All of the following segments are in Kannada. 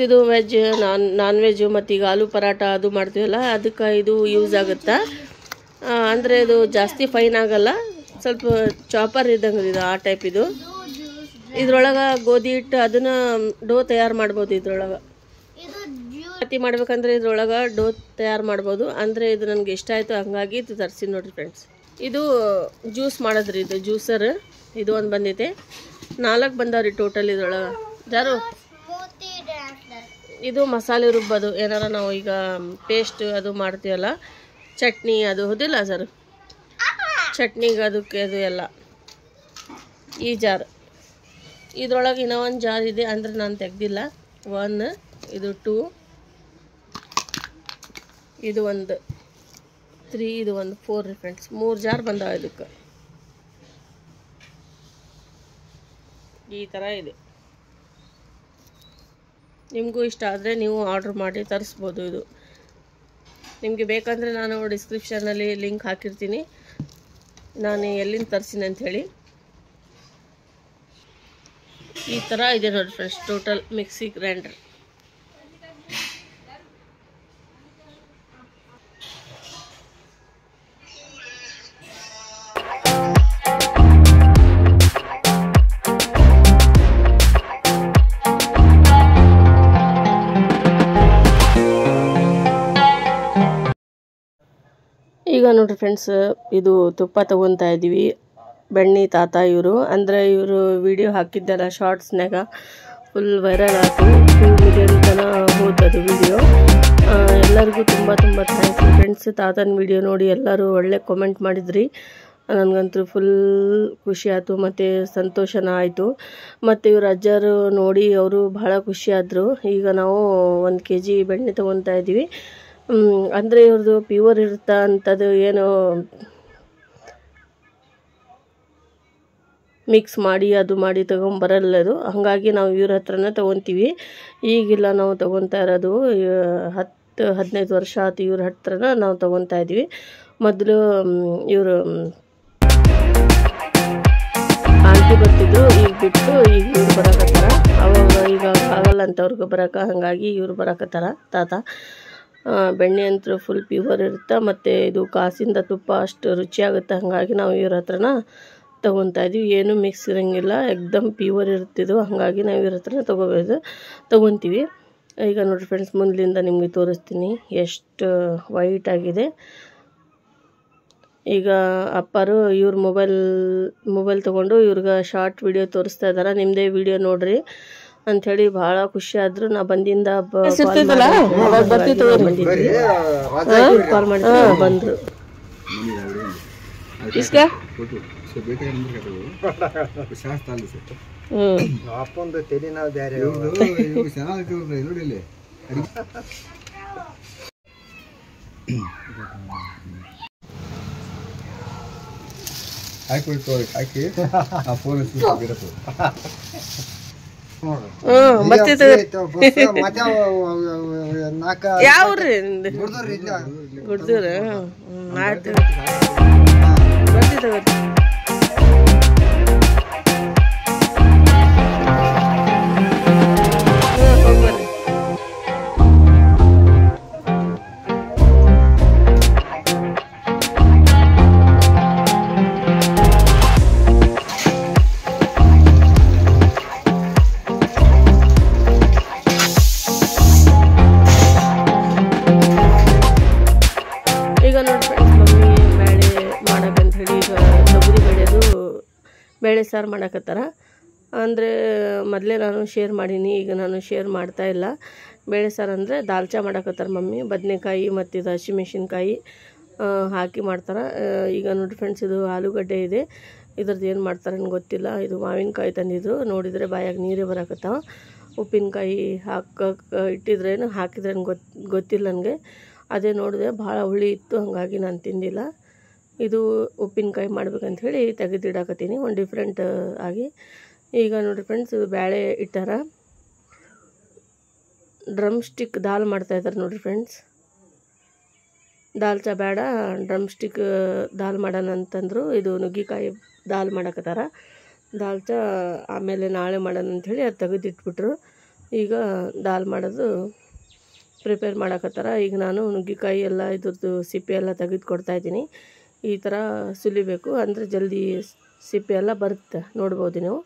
ಇದು ವೆಜ್ ನಾನ್ ವೆಜ್ ಮತ್ತು ಈಗ ಆಲೂ ಪರಾಟ ಅದು ಮಾಡ್ತೀವಲ್ಲ ಅದಕ್ಕೆ ಇದು ಯೂಸ್ ಆಗುತ್ತಾ. ಅಂದರೆ ಇದು ಜಾಸ್ತಿ ಫೈನ್ ಆಗಲ್ಲ, ಸ್ವಲ್ಪ ಚಾಪರ್ ಇದ್ದಂಗೆ ಇದು ಆ ಟೈಪ್. ಇದು ಇದ್ರೊಳಗೆ ಗೋಧಿ ಹಿಟ್ಟು ಅದನ್ನು ಡೋ ತಯಾರು ಮಾಡ್ಬೋದು. ಇದ್ರೊಳಗೆ ಚಪಾತಿ ಮಾಡ್ಬೇಕಂದ್ರೆ ಇದ್ರೊಳಗೆ ಡೋ ತಯಾರು ಮಾಡ್ಬೋದು. ಅಂದರೆ ಇದು ನನಗೆ ಇಷ್ಟ ಆಯಿತು, ಹಂಗಾಗಿ ಇದು ತರಿಸಿ ನೋಡಿರಿ ಫ್ರೆಂಡ್ಸ್. ಇದು ಜ್ಯೂಸ್ ಮಾಡೋದ್ರಿ, ಇದು ಜ್ಯೂಸರ್. ಇದು ಒಂದು ಬಂದೈತೆ, 4 ಬಂದಾವ್ರಿ ಟೋಟಲ್ ಇದ್ರೊಳಗೆ. ಜಾರು ಇದು ಮಸಾಲೆ ರುಬ್ಬೋದು, ಏನಾರ ನಾವು ಈಗ ಪೇಸ್ಟ್ ಅದು ಮಾಡ್ತೀವಲ್ಲ, ಚಟ್ನಿ ಅದು ಹೌದಿಲ್ಲ ಸರ್, ಚಟ್ನಿಗೆ ಅದಕ್ಕೆ ಅದು ಎಲ್ಲ. ಈ ಜಾರ್ ಇದ್ರೊಳಗೆ ಇನ್ನೂ ಒಂದು ಜಾರ್ ಇದೆ, ಅಂದರೆ ನಾನು ತೆಗ್ದಿಲ್ಲ. 1, ಇದು 2, ಇದು ಒಂದು 3, ಇದು ಒಂದು 4 ರೀ ಫ್ರೆಂಡ್ಸ್. 3 ಜಾರ್ ಬಂದಾವ ಇದಕ್ಕೆ. ಈ ಥರ ಇದೆ. ನಿಮಗೂ ಇಷ್ಟ ಆದರೆ ನೀವು ಆರ್ಡ್ರ್ ಮಾಡಿ ತರಿಸ್ಬೋದು. ಇದು ನಿಮಗೆ ಬೇಕಂದರೆ ನಾನು ಡಿಸ್ಕ್ರಿಪ್ಷನಲ್ಲಿ ಲಿಂಕ್ ಹಾಕಿರ್ತೀನಿ, ನಾನು ಎಲ್ಲಿಂದ ತರಿಸಿನಿ ಅಂಥೇಳಿ. ಈ ಥರ ಇದೆ ನೋಡಿ ಫ್ರೆಂಡ್ಸ್, ಟೋಟಲ್ ಮಿಕ್ಸಿ ಗ್ರೈಂಡರ್. ಈಗ ನೋಡ್ರಿ ಫ್ರೆಂಡ್ಸ್, ಇದು ತುಪ್ಪ ತೊಗೊತಾ ಇದ್ದೀವಿ. ಬೆಣ್ಣೆ ತಾತ ಇವರು, ಅಂದರೆ ಇವರು ವಿಡಿಯೋ ಹಾಕಿದ್ದಲ್ಲ ಶಾರ್ಟ್ಸ್ನಾಗ, ಫುಲ್ ವೈರಲ್ ಆಯಿತು. 2 ಮಿಲಿಯನ್ ತನಕ ಹೋದದು ವಿಡಿಯೋ. ಎಲ್ಲರಿಗೂ ತುಂಬ ಥ್ಯಾಂಕ್ಸ್ ಫ್ರೆಂಡ್ಸ್. ತಾತನ ವಿಡಿಯೋ ನೋಡಿ ಎಲ್ಲರೂ ಒಳ್ಳೆ ಕಾಮೆಂಟ್ ಮಾಡಿದ್ರಿ. ನನಗಂತೂ ಫುಲ್ ಖುಷಿ ಆಯಿತು ಮತ್ತು ಸಂತೋಷನ ಆಯಿತು. ಮತ್ತು ಇವ್ರ ಅಜ್ಜರು ನೋಡಿ ಅವರು ಭಾಳ ಖುಷಿಯಾದರು. ಈಗ ನಾವು 1 kg ಬೆಣ್ಣೆ ತೊಗೊತಾ ಇದ್ದೀವಿ. ಅಂದರೆ ಇವ್ರದ್ದು ಪ್ಯೂರ್ ಇರುತ್ತಾ ಅಂಥದ್ದು ಏನು ಮಿಕ್ಸ್ ಮಾಡಿ ಅದು ಮಾಡಿ ತೊಗೊಂಬರಲ್ಲ ಅದು. ಹಾಗಾಗಿ ನಾವು ಇವ್ರ ಹತ್ರನೇ ತೊಗೊತೀವಿ. ಈಗಿಲ್ಲ, ನಾವು ತೊಗೊತಾ ಇರೋದು 10-15 ವರ್ಷ ಆಯ್ತು ಇವ್ರ ಹತ್ರನ ನಾವು ತೊಗೊತಾ ಇದ್ವಿ. ಮೊದಲು ಇವರು ಆಂಟಿ ಬರ್ತಿದ್ರು, ಈಗ ಬಿಟ್ಟು ಈಗ ಇವ್ರು ಬರಕತ್ತಾರ. ಅವಾಗ ಈಗ ಆಗಲ್ಲ ಅಂತ ಅವ್ರಿಗೆ ಬರೋಕೆ, ಹಾಗಾಗಿ ಇವ್ರು ಬರಕತ್ತಾರ ತಾತ. ಬೆಣ್ಣೆ ಅಂತೂ ಫುಲ್ ಪ್ಯೂರ್ ಇರುತ್ತೆ, ಮತ್ತು ಇದು ಕಾಸಿಂದ ತುಪ್ಪ ಅಷ್ಟು ರುಚಿಯಾಗುತ್ತೆ. ಹಾಗಾಗಿ ನಾವು ಇವ್ರ ಹತ್ರನ ತೊಗೊತಾ ಇದ್ದೀವಿ. ಏನೂ ಮಿಕ್ಸ್ ಇರೋಂಗಿಲ್ಲ, ಎಕ್ದಮ್ ಪ್ಯೂರ್ ಇರ್ತಿದ್ದು. ಹಾಗಾಗಿ ನಾವು ಇವ್ರ ಹತ್ರ ತೊಗೊತೀವಿ. ಈಗ ನೋಡಿರಿ ಫ್ರೆಂಡ್ಸ್, ಮುಂದಲಿಂದ ನಿಮಗೆ ತೋರಿಸ್ತೀನಿ ಎಷ್ಟು ವೈಟ್ ಆಗಿದೆ. ಈಗ ಅಪ್ಪರು ಇವ್ರ ಮೊಬೈಲ್ ತೊಗೊಂಡು ಇವ್ರಿಗೆ ಶಾರ್ಟ್ ವಿಡಿಯೋ ತೋರಿಸ್ತಾ ಇದ್ದಾರೆ. ನಿಮ್ಮದೇ ವಿಡಿಯೋ ನೋಡ್ರಿ ಅಂಥೇಳಿ ಭಾಳ ಖುಷಿ ಆದ್ರು. ನಾ ಬಂದಿಂದ ಕಾಲ್ ಮಾಡಿದ್ರೆ ಬಂದರು. ಯಾವ್ರಿ ಗುಡ್ದೂರ? ಆಯ್ತು ಬರ್ತಿತ್ತು. ಈಗ ನೋಡಿ ಫ್ರೆಂಡ್ಸ್, ಮಮ್ಮಿ ಬೇಳೆ ಮಾಡಕ್ಕಂತ ಹೇಳಿ ಈಗ ತೊಗರಿ ಬೇಳೆ ಸಾರು ಮಾಡಕತ್ತಾರ. ಅಂದರೆ ಮೊದಲೇ ನಾನು ಶೇರ್ ಮಾಡೀನಿ, ಈಗ ನಾನು ಶೇರ್ ಮಾಡ್ತಾ ಇಲ್ಲ. ಬೇಳೆ ಸಾರು ಅಂದರೆ ದಾಲ್ಚಾ ಮಾಡಕತ್ತಾರ ಮಮ್ಮಿ. ಬದನೆಕಾಯಿ ಮತ್ತು ಇದು ಹಸಿಮೆಣ್ಸಿನ್ಕಾಯಿ ಹಾಕಿ ಮಾಡ್ತಾರೆ. ಈಗ ನೋಡಿ ಫ್ರೆಂಡ್ಸ್, ಇದು ಆಲೂಗಡ್ಡೆ ಇದೆ. ಇದ್ರದ್ದು ಏನು ಮಾಡ್ತಾರని ಗೊತ್ತಿಲ್ಲ. ಇದು ಮಾವಿನಕಾಯಿ ತಂದಿದ್ರು, ನೋಡಿದರೆ ಬಾಯಾಗ ನೀರೇ ಬರಕತ್ತಾವ. ಉಪ್ಪಿನಕಾಯಿ ಇಟ್ಟಿದ್ರೇನು ಹಾಕಿದ್ರೇನು ಗೊತ್ತಿಲ್ಲ ನನಗೆ. ಅದೇ ನೋಡಿದೆ, ಭಾಳ ಹುಳಿ ಇತ್ತು, ಹಾಗಾಗಿ ನಾನು ತಿಂದಿಲ್ಲ. ಇದು ಉಪ್ಪಿನಕಾಯಿ ಮಾಡ್ಬೇಕಂತ ಹೇಳಿ ತೆಗೆದಿಡಾಕತ್ತೀನಿ ಒಂದು ಡಿಫ್ರೆಂಟ್ ಆಗಿ. ಈಗ ನೋಡಿರಿ ಫ್ರೆಂಡ್ಸ್, ಇದು ಬೇಳೆ ಇಟ್ಟಾರ. ಡ್ರಮ್ ಸ್ಟಿಕ್ ದಾಲ್ ಮಾಡ್ತಾಯಿದ್ದಾರೆ ನೋಡಿರಿ ಫ್ರೆಂಡ್ಸ್. ದಾಲ್ಚಾ ಬೇಡ, ಡ್ರಮ್ ಸ್ಟಿಕ್ ದಾಲ್ ಮಾಡೋಣ ಅಂತಂದರು. ಇದು ನುಗ್ಗಿಕಾಯಿ ದಾಲ್ ಮಾಡಕತ್ತಾರ. ದಾಲ್ಚಾ ಆಮೇಲೆ ನಾಳೆ ಮಾಡೋಣ ಅಂಥೇಳಿ ಅದು ತೆಗೆದಿಟ್ಬಿಟ್ರು. ಈಗ ದಾಲ್ ಮಾಡೋದು ಪ್ರಿಪೇರ್ ಮಾಡಕತ್ತಾರ. ಈಗ ನಾನು ನುಗ್ಗೆಕಾಯಿ ಎಲ್ಲ ಇದ್ರದ್ದು ಸಿಪ್ಪೆ ಎಲ್ಲ ತೆಗೆದು ಕೊಡ್ತಾಯಿದ್ದೀನಿ. ಈ ಥರ ಸುಲಿಬೇಕು, ಅಂದರೆ ಜಲ್ದಿ ಸಿಪ್ಪೆ ಎಲ್ಲ ಬರುತ್ತೆ, ನೋಡ್ಬೋದು ನೀವು.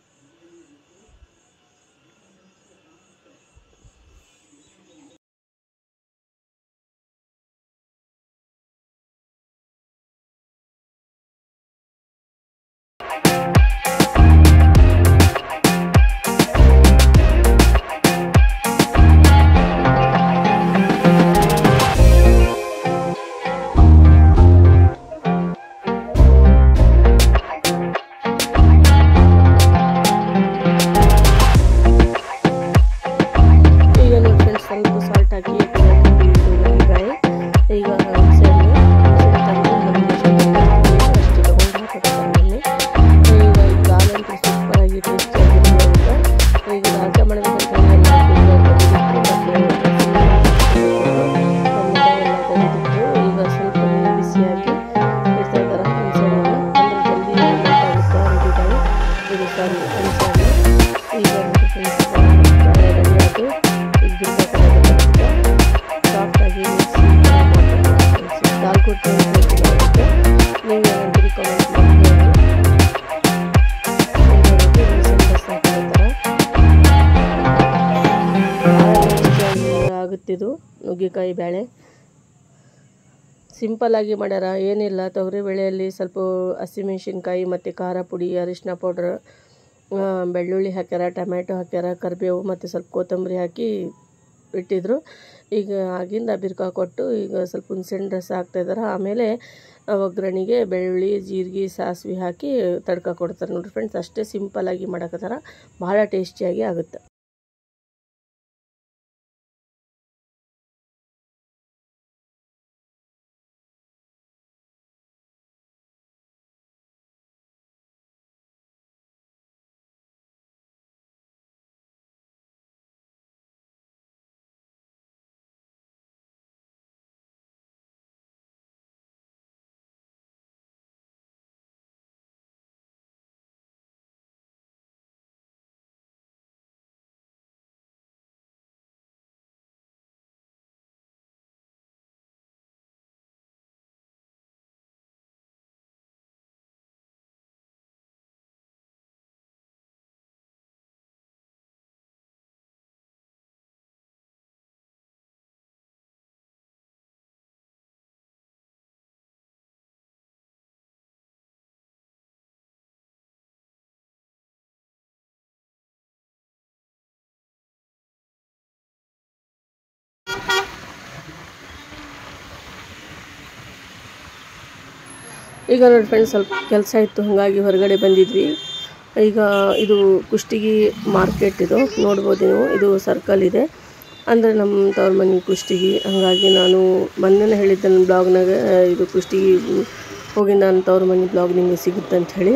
ಸ್ವಲ್ಪ ಸಾಲ್ಟ್ ಹಾಕಿ ನುಗ್ಗೆಕಾಯಿ ಈಗ ಅಷ್ಟು ತೊಗೊಂಡು ಹಾಕಿ ಈಗ ದಾಲಂತೂ ಸೂಪರಾಗಿ ಟೇಸ್ಟಿಯಾಗಿರುತ್ತೆ. ಈಗ ರಾಜ ಮಾಡಬೇಕಂತ ಈಗ ಸ್ವಲ್ಪ ಬಿಸಿಯಾಗಿ ಇಡ್ತಾ ಇದ್ದಾರೆ. ಹುಣಸೆಹಣ್ಣು ಅಂದರೆ ಜಲ್ದಿ ಮೆಲ್ಟಾಗುತ್ತೆ ನುಗ್ಗೆಕಾಯಿ. ಇದು ಸಾರಿ ಹುಣಸೆಹಣ್ಣು. ಈಗ ರೆಡಿ ಆಯಿತು. ಸಾಫ್ಟಾಗಿ ದಾಲ್ ಕೊಟ್ಟು ನೀವು ಏನಂತೀರಿ ಕಾಮೆಂಟ್ ಮಾಡಿ. ಆಗುತ್ತಿದ್ದು ನುಗ್ಗೆಕಾಯಿ ಬೇಳೆ ಸಿಂಪಲ್ಲಾಗಿ ಮಾಡ್ಯಾರ, ಏನಿಲ್ಲ. ತೊಗರಿ ಬೇಳೆಯಲ್ಲಿ ಸ್ವಲ್ಪ ಹಸಿಮೆಣ್ಸಿನ್ಕಾಯಿ ಮತ್ತು ಖಾರ ಪುಡಿ, ಅರಿಶಿನ ಪೌಡ್ರ್, ಬೆಳ್ಳುಳ್ಳಿ ಹಾಕ್ಯಾರ, ಟೊಮ್ಯಾಟೊ ಹಾಕ್ಯಾರ, ಕರಿಬೇವು ಮತ್ತು ಸ್ವಲ್ಪ ಕೊತ್ತಂಬರಿ ಹಾಕಿ ಇಟ್ಟಿದ್ರು. ಈಗ ಆಗಿಂದ ಬಿರ್ಕ ಕೊಟ್ಟು ಈಗ ಸ್ವಲ್ಪ ಹುಣಸೆಹಣ್ಣು ರಸ ಹಾಕ್ತಾಯಿದ್ದಾರೆ. ಆಮೇಲೆ ಒಗ್ಗರಣೆಗೆ ಬೆಳ್ಳುಳ್ಳಿ, ಜೀರಿಗೆ, ಸಾಸಿವೆ ಹಾಕಿ ತಡ್ಕ ಕೊಡ್ತಾರೆ ನೋಡಿರಿ ಫ್ರೆಂಡ್ಸ್. ಅಷ್ಟೇ ಸಿಂಪಲ್ಲಾಗಿ ಮಾಡಕತ್ತಾರ, ಭಾಳ ಟೇಸ್ಟಿಯಾಗಿ ಆಗುತ್ತೆ. ಈಗ ನೋಡಿ ಫ್ರೆಂಡ್ಸ್, ಸ್ವಲ್ಪ ಕೆಲಸ ಇತ್ತು, ಹಾಗಾಗಿ ಹೊರಗಡೆ ಬಂದಿದ್ವಿ. ಈಗ ಇದು ಕುಷ್ಟಗಿ ಮಾರ್ಕೆಟ್, ಇದು ನೋಡ್ಬೋದು ನೀವು. ಇದು ಸರ್ಕಲ್ ಇದೆ, ಅಂದರೆ ನಮ್ಮ ತವ್ರ ಮನೆ ಕುಷ್ಟಗಿ. ಹಾಗಾಗಿ ನಾನು ಮೊನ್ನೆ ಹೇಳಿದ್ದೆ ನನ್ನ ಬ್ಲಾಗ್ನಾಗ, ಇದು ಕುಷ್ಟಗಿ ಹೋಗಿ ನನ್ನ ತವ್ರ ಮನೆ ಬ್ಲಾಗ್ ನಿಮಗೆ ಸಿಗುತ್ತೆ ಅಂಥೇಳಿ.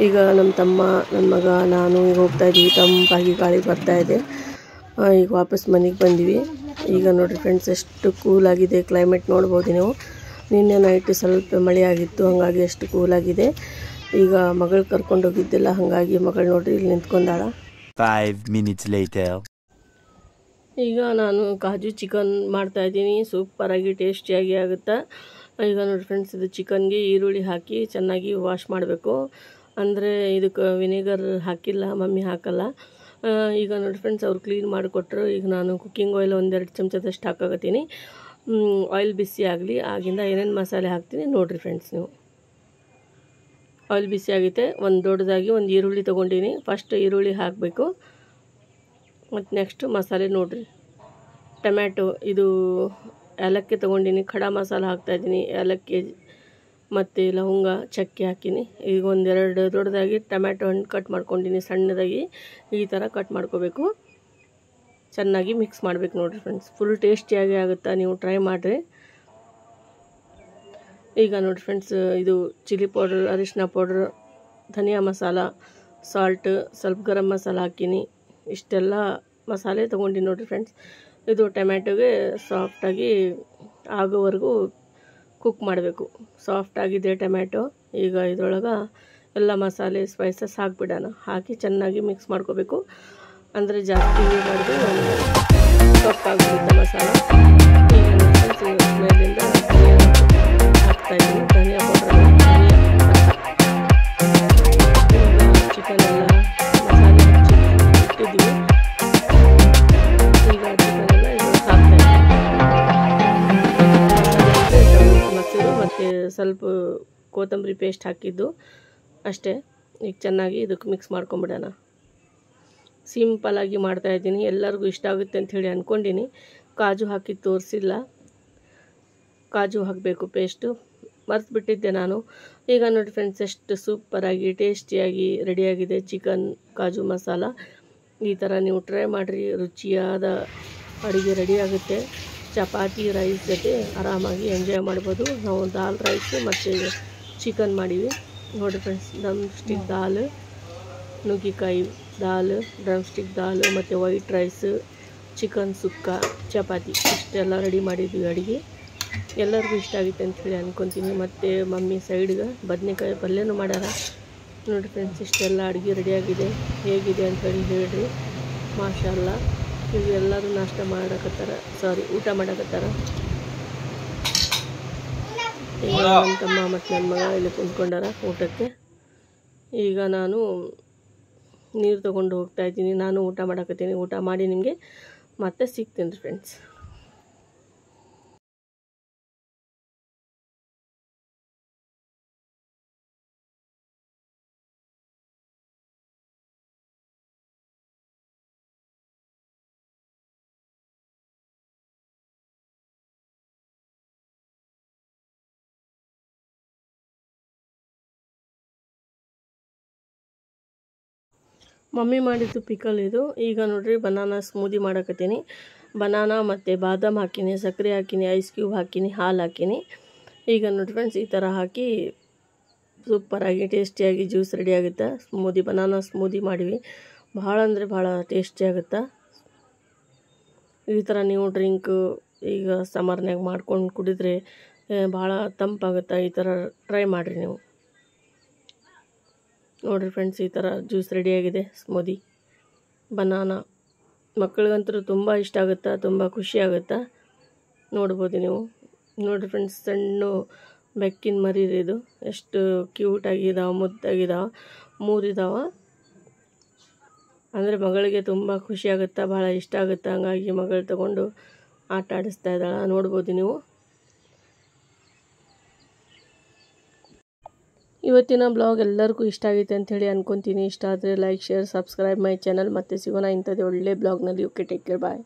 ಈಗ ನಮ್ಮ ತಮ್ಮ, ನನ್ನ ಮಗ, ನಾನು ಈಗ ಹೋಗ್ತಾಯಿದ್ದೀವಿ. ತಂಪಾಗಿ ಗಾಳಿ ಬರ್ತಾಯಿದೆ. ಈಗ ವಾಪಸ್ ಮನೆಗೆ ಬಂದ್ವಿ. ಈಗ ನೋಡಿರಿ ಫ್ರೆಂಡ್ಸ್, ಎಷ್ಟು ಕೂಲಾಗಿದೆ ಕ್ಲೈಮೇಟ್, ನೋಡ್ಬೋದು ನೀವು. ನಿನ್ನೆ ನೈಟ್ ಸ್ವಲ್ಪ ಮಳೆ ಆಗಿತ್ತು, ಹಾಗಾಗಿ ಎಷ್ಟು ಕೂಲಾಗಿದೆ. ಈಗ ಮಗಳು ಕರ್ಕೊಂಡು ಹೋಗಿದ್ದಿಲ್ಲ, ಹಾಗಾಗಿ ಮಗಳು ನೋಡ್ರಿ ಇಲ್ಲಿ ನಿಂತ್ಕೊಂಡಾಳ. 5 minutes later. ಈಗ ನಾನು ಕಾಜು ಚಿಕನ್ ಮಾಡ್ತಾಯಿದ್ದೀನಿ. ಸೂಪರಾಗಿ ಟೇಸ್ಟಿಯಾಗಿ ಆಗುತ್ತೆ. ಈಗ ನೋಡಿ ಫ್ರೆಂಡ್ಸ್, ಇದು ಚಿಕನ್ಗೆ ಈರುಳ್ಳಿ ಹಾಕಿ ಚೆನ್ನಾಗಿ ವಾಶ್ ಮಾಡಬೇಕು. ಅಂದರೆ ಇದಕ್ಕೆ ವಿನೆಗರ್ ಹಾಕಿಲ್ಲ, ಮಮ್ಮಿ ಹಾಕಲ್ಲ. ಈಗ ನೋಡಿ ಫ್ರೆಂಡ್ಸ್, ಅವ್ರು ಕ್ಲೀನ್ ಮಾಡಿಕೊಟ್ರು. ಈಗ ನಾನು ಕುಕ್ಕಿಂಗ್ ಆಯಿಲ್ 1-2 ಚಮಚದಷ್ಟು ಹಾಕಾಕತ್ತೀನಿ. ಆಯಿಲ್ ಬಿಸಿ ಆಗಲಿ, ಆಗಿಂದ ಏನೇನು ಮಸಾಲೆ ಹಾಕ್ತೀನಿ ನೋಡಿರಿ ಫ್ರೆಂಡ್ಸ್ ನೀವು. ಆಯಿಲ್ ಬಿಸಿ ಆಗೈತೆ. ಒಂದು ದೊಡ್ಡದಾಗಿ ಒಂದು ಈರುಳ್ಳಿ ತೊಗೊಂಡಿನಿ. ಫಸ್ಟ್ ಈರುಳ್ಳಿ ಹಾಕಬೇಕು, ಮತ್ತು ನೆಕ್ಸ್ಟ್ ಮಸಾಲೆ ನೋಡಿರಿ. ಟೊಮ್ಯಾಟೊ, ಇದು ಏಲಕ್ಕಿ ತೊಗೊಂಡಿನಿ, ಖಡಾ ಮಸಾಲ ಹಾಕ್ತಾಯಿದ್ದೀನಿ. ಏಲಕ್ಕಿ ಮತ್ತು ಲವಂಗ, ಚಕ್ಕೆ ಹಾಕಿನಿ. ಈಗ 1-2 ದೊಡ್ಡದಾಗಿ ಟೊಮ್ಯಾಟೊ ಹಣ್ಣು ಕಟ್ ಮಾಡ್ಕೊಂಡಿನಿ, ಸಣ್ಣದಾಗಿ ಈ ಥರ ಕಟ್ ಮಾಡ್ಕೋಬೇಕು. ಚೆನ್ನಾಗಿ ಮಿಕ್ಸ್ ಮಾಡಬೇಕು ನೋಡಿರಿ ಫ್ರೆಂಡ್ಸ್. ಫುಲ್ ಟೇಸ್ಟಿಯಾಗಿ ಆಗುತ್ತೆ, ನೀವು ಟ್ರೈ ಮಾಡಿರಿ. ಈಗ ನೋಡಿ ಫ್ರೆಂಡ್ಸ್, ಇದು ಚಿಲ್ಲಿ ಪೌಡ್ರ್, ಅರಿಶಿನ ಪೌಡ್ರ್, ಧನಿಯಾ ಮಸಾಲ, ಸಾಲ್ಟ್, ಸ್ವಲ್ಪ ಗರಂ ಮಸಾಲ ಹಾಕಿನಿ. ಇಷ್ಟೆಲ್ಲ ಮಸಾಲೆ ತೊಗೊಂಡಿನಿ ನೋಡಿರಿ ಫ್ರೆಂಡ್ಸ್. ಇದು ಟೊಮ್ಯಾಟೊಗೆ ಸಾಫ್ಟಾಗಿ ಆಗೋವರೆಗೂ ಕುಕ್ ಮಾಡಬೇಕು. ಸಾಫ್ಟಾಗಿದೆ ಟೊಮ್ಯಾಟೊ. ಈಗ ಇದರೊಳಗೆ ಎಲ್ಲ ಮಸಾಲೆ ಸ್ಪೈಸಸ್ ಹಾಕಿಬಿಡೋಣ. ಹಾಕಿ ಚೆನ್ನಾಗಿ ಮಿಕ್ಸ್ ಮಾಡ್ಕೋಬೇಕು. ಅಂದರೆ ಜಾಸ್ತಿ ಮಾಡಿದ್ರೆ ಕಪ್ಪಾಗ್ಬಿಡುತ್ತೆ ಮಸಾಲ. ಈಗ ಮೇಲಿಂದ ಹಾಕ್ತಾಯಿದ್ದೀನಿ ಧನಿಯಾ ಪೌಡ್ರ್. ಚಿಕನ್ ಎಲ್ಲ ಮಸಾಲೆ ಹಚ್ಚಿ ಇಟ್ಟಿದ್ದೀವಿ. ಈಗ ಚಿಕನ್ ಎಲ್ಲ ಇದು ಹಾಕ್ತಾಯಿದ್ದೀನಿ. ಮೊಸರು ಮತ್ತು ಸ್ವಲ್ಪ ಕೊತ್ತಂಬರಿ ಪೇಸ್ಟ್ ಹಾಕಿದ್ದು ಅಷ್ಟೇ. ಈಗ ಚೆನ್ನಾಗಿ ಇದಕ್ಕೆ ಮಿಕ್ಸ್ ಮಾಡ್ಕೊಂಬಿಡೋಣ. ಸಿಂಪಲಾಗಿ ಮಾಡ್ತಾಯಿದ್ದೀನಿ, ಎಲ್ಲರಿಗೂ ಇಷ್ಟ ಆಗುತ್ತೆ ಅಂಥೇಳಿ ಅಂದ್ಕೊಂಡಿನಿ. ಕಾಜು ಹಾಕಿ ತೋರಿಸಿಲ್ಲ, ಕಾಜು ಹಾಕಬೇಕು ಪೇಸ್ಟು, ಮರೆತುಬಿಟ್ಟಿದ್ದೆ ನಾನು. ಈಗ ನೋಡಿ ಫ್ರೆಂಡ್ಸ್, ಎಷ್ಟು ಸೂಪರಾಗಿ ಟೇಸ್ಟಿಯಾಗಿ ರೆಡಿಯಾಗಿದೆ ಚಿಕನ್ ಕಾಜು ಮಸಾಲ. ಈ ಥರ ನೀವು ಟ್ರೈ ಮಾಡಿರಿ, ರುಚಿಯಾದ ಅಡುಗೆ ರೆಡಿಯಾಗುತ್ತೆ. ಚಪಾತಿ ರೈಸ್ ಜೊತೆ ಆರಾಮಾಗಿ ಎಂಜಾಯ್ ಮಾಡ್ಬೋದು. ನಾವು ದಾಲ್ ರೈಸು ಮತ್ತು ಚಿಕನ್ ಮಾಡೀವಿ ನೋಡಿ ಫ್ರೆಂಡ್ಸ್. ಡ್ರಮ್ ಸ್ಟಿಕ್ ದಾಲ್, ನುಗ್ಗಿಕಾಯಿ ದಾಲ್, ಡ್ರಮ್ ಸ್ಟಿಕ್ ದಾಲ್ ಮತ್ತು ವೈಟ್ ರೈಸ್, ಚಿಕನ್ ಸುಕ್ಕ, ಚಪಾತಿ ಇಷ್ಟೆಲ್ಲ ರೆಡಿ ಮಾಡಿದ್ವಿ ಅಡುಗೆ. ಎಲ್ಲರಿಗೂ ಇಷ್ಟ ಆಗಿತ್ತು ಅಂಥೇಳಿ ಅಂದ್ಕೊತೀನಿ. ಮತ್ತು ಮಮ್ಮಿ ಸೈಡ್ಗೆ ಬದನೆಕಾಯಿ ಪಲ್ಯನೂ ಮಾಡ್ಯಾರ ನೋಡಿ ಫ್ರೆಂಡ್ಸ್. ಇಷ್ಟೆಲ್ಲ ಅಡುಗೆ ರೆಡಿಯಾಗಿದೆ. ಹೇಗಿದೆ ಅಂಥೇಳಿ ಹೇಳಿರಿ. ಮಾಷಾಲ್ಲ. ಈಗ ಎಲ್ಲರೂ ನಾಷ್ಟ ಮಾಡಕತ್ತಾರ, ಊಟ ಮಾಡಕತ್ತಾರ. ಈಗ ನನ್ನ ತಮ್ಮ ಮತ್ತು ನನ್ನ ಮಗ ಇಲ್ಲಿ ಕುಂತ್ಕೊಂಡಾರ ಊಟಕ್ಕೆ. ಈಗ ನಾನು ನೀರು ತೊಗೊಂಡು ಹೋಗ್ತಾಯಿದ್ದೀನಿ. ನಾನು ಊಟ ಮಾಡಕತ್ತೀನಿ. ಊಟ ಮಾಡಿ ನಿಮಗೆ ಮತ್ತೆ ಸಿಗ್ತೀನಿ ಫ್ರೆಂಡ್ಸ್. ಮಮ್ಮಿ ಮಾಡಿದ್ದು ಪಿಕಲ್ ಇದು. ಈಗ ನೋಡ್ರಿ ಬನಾನಾ ಸ್ಮೂದಿ ಮಾಡಕತ್ತೀನಿ. ಬನಾನಾ ಮತ್ತು ಬಾದಾಮ್ ಹಾಕೀನಿ, ಸಕ್ಕರೆ ಹಾಕೀನಿ, ಐಸ್ ಕ್ಯೂಬ್ ಹಾಕೀನಿ, ಹಾಲು ಹಾಕೀನಿ. ಈಗ ನೋಡಿ ಫ್ರೆಂಡ್ಸ್, ಈ ಥರ ಹಾಕಿ ಸೂಪರಾಗಿ ಟೇಸ್ಟಿಯಾಗಿ ಜ್ಯೂಸ್ ರೆಡಿ ಆಗುತ್ತೆ. ಸ್ಮೂದಿ, ಬನಾನಾ ಸ್ಮೂದಿ ಮಾಡಿವಿ. ಭಾಳ ಅಂದರೆ ಭಾಳ ಟೇಸ್ಟಿ ಆಗುತ್ತೆ. ಈ ಥರ ನೀವು ಡ್ರಿಂಕು ಈಗ ಸಮ್ಮರ್ನಾಗ ಮಾಡ್ಕೊಂಡು ಕುಡಿದ್ರೆ ಭಾಳ ತಂಪಾಗುತ್ತೆ. ಈ ಥರ ಟ್ರೈ ಮಾಡಿರಿ ನೀವು. ನೋಡಿರಿ ಫ್ರೆಂಡ್ಸ್, ಈ ಥರ ಜ್ಯೂಸ್ ರೆಡಿಯಾಗಿದೆ ಸ್ಮೂದಿ ಬನಾನಾ. ಮಕ್ಕಳಿಗಂತೂ ತುಂಬ ಇಷ್ಟ ಆಗುತ್ತೆ, ತುಂಬ ಖುಷಿ ಆಗುತ್ತೆ. ನೋಡ್ಬೋದು ನೀವು. ನೋಡಿರಿ ಫ್ರೆಂಡ್ಸ್, ಸಣ್ಣ ಬೆಕ್ಕಿನ ಮರಿ ಇದು. ಎಷ್ಟು ಕ್ಯೂಟಾಗಿದ್ದಾವೆ, ಮುದ್ದಾಗಿದ್ದಾವೆ. 3 ಇದ್ದಾವೆ. ಅಂದರೆ ಮಗಳಿಗೆ ತುಂಬ ಖುಷಿ ಆಗುತ್ತೆ, ಭಾಳ ಇಷ್ಟ ಆಗುತ್ತೆ. ಹಂಗಾಗಿ ಮಗಳು ತಗೊಂಡು ಆಟ ಆಡಿಸ್ತಾ ಇದ್ದಾಳೆ. ನೋಡ್ಬೋದು ನೀವು. ಇವತ್ತಿನ ಬ್ಲಾಗ್ ಎಲ್ಲರಿಗೂ ಇಷ್ಟ ಆಗೈತೆ ಅಂಥೇಳಿ ಅಂದ್ಕೊತೀನಿ. ಇಷ್ಟ ಆದರೆ like, share, subscribe my channel. ಮತ್ತೆ ಸಿಗೋಣ ಇಂಥದ್ದೇ ಒಳ್ಳೆ ಬ್ಲಾಗ್ನಲ್ಲಿ. ಓಕೆ, ಟೇಕ್ ಕೇರ್, ಬಾಯ್.